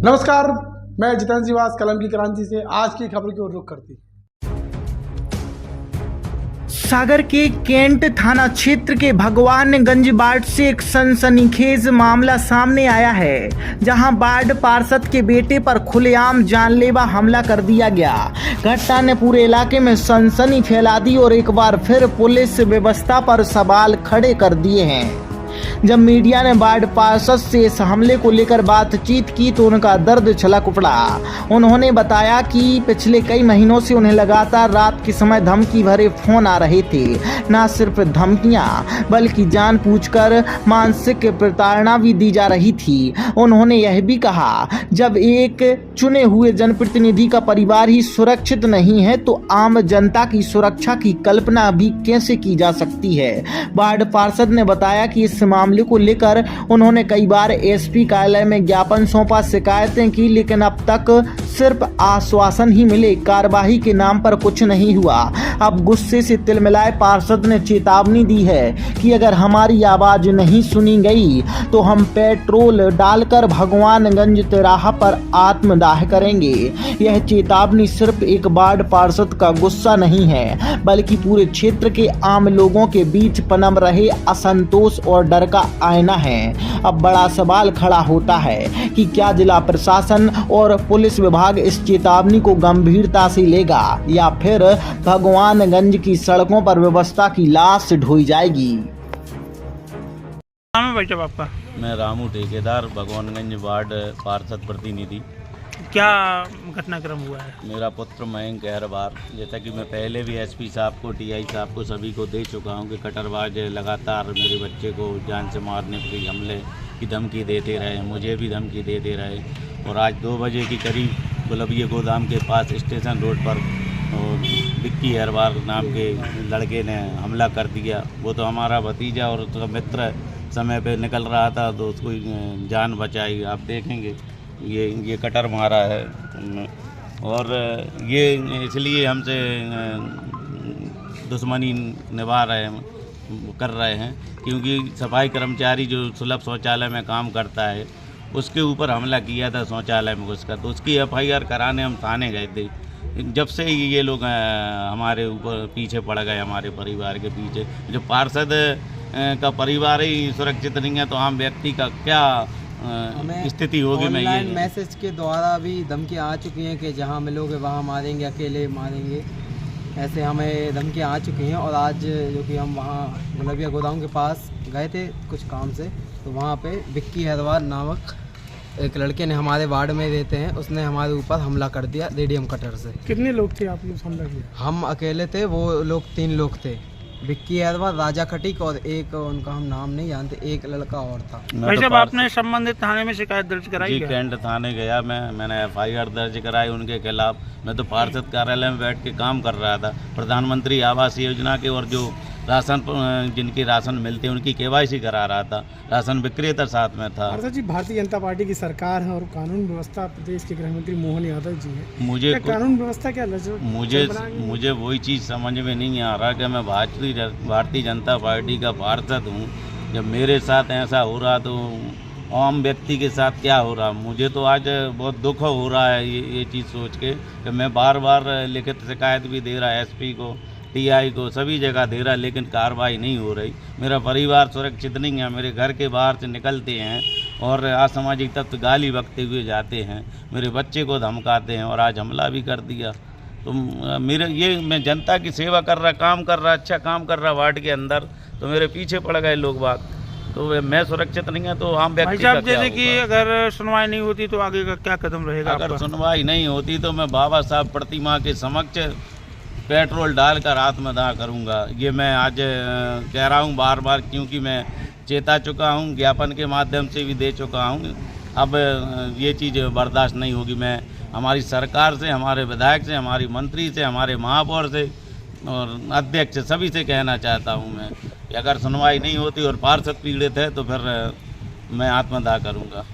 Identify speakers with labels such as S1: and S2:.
S1: नमस्कार, मैं जितेंद्र जीवास कलम की क्रांति से आज की खबर की ओर रुख करती।
S2: सागर के कैंट थाना क्षेत्र के भगवानगंज वार्ड से एक सनसनीखेज मामला सामने आया है, जहां वार्ड पार्षद के बेटे पर खुलेआम जानलेवा हमला कर दिया गया। घटना ने पूरे इलाके में सनसनी फैला दी और एक बार फिर पुलिस व्यवस्था पर सवाल खड़े कर दिए हैं। जब मीडिया ने वार्ड पार्षद से इस हमले को लेकर बातचीत की तो उनका दर्द छलक उठा। उन्होंने बताया कि पिछले कई महीनों से उन्हें लगातार रात के समय धमकी भरे फोन आ रहे थे। न सिर्फ धमकियां बल्कि जानबूझकर मानसिक प्रताड़ना भी दी जा रही थी। उन्होंने यह भी कहा, जब एक चुने हुए जनप्रतिनिधि का परिवार ही सुरक्षित नहीं है तो आम जनता की सुरक्षा की कल्पना भी कैसे की जा सकती है। वार्ड पार्षद ने बताया कि इस मामले को लेकर उन्होंने कई बार एसपी कार्यालय में ज्ञापन सौंपा, शिकायतें की, लेकिन अब तक सिर्फ आश्वासन ही मिले, कार्यवाही के नाम पर कुछ नहीं हुआ। अब गुस्से से तिलमिलाए पार्षद ने चेतावनी दी है कि अगर हमारी आवाज नहीं सुनी गई तो हम पेट्रोल डालकर भगवानगंज तिराहा पर आत्मदाह करेंगे। यह चेतावनी सिर्फ एक वार्ड पार्षद का गुस्सा नहीं है, बल्कि पूरे क्षेत्र के आम लोगों के बीच पनप रहे असंतोष और डर का आईना है। अब बड़ा सवाल खड़ा होता है कि क्या जिला प्रशासन और पुलिस विभाग इस चेतावनी को गंभीरता से लेगा या फिर भगवानगंज की सड़कों पर व्यवस्था की लाश ढोई जाएगी।
S3: नाम है भाई साहब आपका?
S4: मैं रामू ठेकेदार, भगवानगंज वार्ड पार्षद प्रतिनिधि।
S3: क्या घटनाक्रम हुआ है?
S4: मेरा पुत्र मयंक अहरवार, जैसा कि मैं पहले भी एसपी साहब को, टीआई साहब को, सभी को दे चुका हूं कि कटरबाज लगातार मेरे बच्चे को जान से मारने के हमले की धमकी देते रहे, मुझे भी धमकी देते रहे। और आज 2 बजे के करीब गुलबिया गोदाम के पास स्टेशन रोड पर विक्की अहरवार नाम के लड़के ने हमला कर दिया। वो तो हमारा भतीजा और उसका मित्र समय पे निकल रहा था तो उसको जान बचाई। आप देखेंगे ये कटर मारा है और ये इसलिए हमसे दुश्मनी निभा कर रहे हैं क्योंकि सफाई कर्मचारी जो सुलभ शौचालय में काम करता है उसके ऊपर हमला किया था शौचालय में घुसकर, तो उसकी एफआईआर कराने हम थाने गए थे। जब से ये लोग हमारे ऊपर पीछे पड़ गए, हमारे परिवार के पीछे। जो पार्षद का परिवार ही सुरक्षित नहीं है तो आम व्यक्ति का क्या स्थिति होगी। मैं ये
S5: मैसेज के द्वारा भी धमकी आ चुकी हैं कि जहां मिलोगे वहां मारेंगे, अकेले मारेंगे, ऐसे हमें धमकियां आ चुकी हैं। और आज जो कि हम वहां गुलबिया गोदाम के पास गए थे कुछ काम से, तो वहां पे विक्की अहरवार नामक एक लड़के ने हमारे वार्ड में रहते हैं, उसने हमारे ऊपर हमला कर दिया रेडियम कटर से।
S1: कितने लोग थे आप लोग हमला किया?
S5: हम अकेले थे, वो लोग 3 लोग थे, विक्की अहरवार, राजा खटीक और एक उनका हम नाम नहीं जानते, एक लड़का और था।
S3: भाई साहब आपने संबंधित थाने में शिकायत दर्ज कराई?
S4: जी, कैंट थाने गया मैंने एफआईआर दर्ज कराई उनके खिलाफ। मैं तो पार्षद कार्यालय में बैठ के काम कर रहा था। प्रधानमंत्री आवास योजना के और जो राशन जिनके राशन मिलते हैं उनकी केवाईसी करा रहा था, राशन विक्रेता साथ में था।
S1: पार्षद जी, भारतीय जनता पार्टी की सरकार है और कानून व्यवस्था प्रदेश के गृह मंत्री मोहन यादव जी है।
S4: मुझे
S1: कानून व्यवस्था क्या
S4: मुझे वही चीज़ समझ में नहीं आ रहा कि मैं भारतीय जनता पार्टी का पार्षद हूँ। जब मेरे साथ ऐसा हो रहा तो आम व्यक्ति के साथ क्या हो रहा। मुझे तो आज बहुत दुख हो रहा है ये चीज़ सोच के कि मैं बार बार लिखित शिकायत भी दे रहा है एसपी को, टीआई को, सभी जगह दे रहा, लेकिन कार्रवाई नहीं हो रही। मेरा परिवार सुरक्षित नहीं है। मेरे घर के बाहर से निकलते हैं और असामाजिक तत्व गाली बकते हुए जाते हैं, मेरे बच्चे को धमकाते हैं और आज हमला भी कर दिया। तो मैं जनता की सेवा कर रहा, काम कर रहा, अच्छा काम कर रहा वार्ड के अंदर, तो मेरे पीछे पड़ गए लोग बाग, तो मैं सुरक्षित नहीं है तो आम व्यक्ति का क्या
S3: जैसे कि अगर सुनवाई नहीं होती तो आगे का क्या कदम रहेगा?
S4: अगर सुनवाई नहीं होती तो मैं बाबा साहब प्रतिमा के समक्ष पेट्रोल डालकर आत्मदाह करूंगा। ये मैं आज कह रहा हूं बार बार, क्योंकि मैं चेता चुका हूं, ज्ञापन के माध्यम से भी दे चुका हूं। अब ये चीज़ बर्दाश्त नहीं होगी। मैं हमारी सरकार से, हमारे विधायक से, हमारी मंत्री से, हमारे महापौर से और अध्यक्ष सभी से कहना चाहता हूं मैं कि अगर सुनवाई नहीं होती और पार्षद पीड़ित है तो फिर मैं आत्मदाह करूंगा।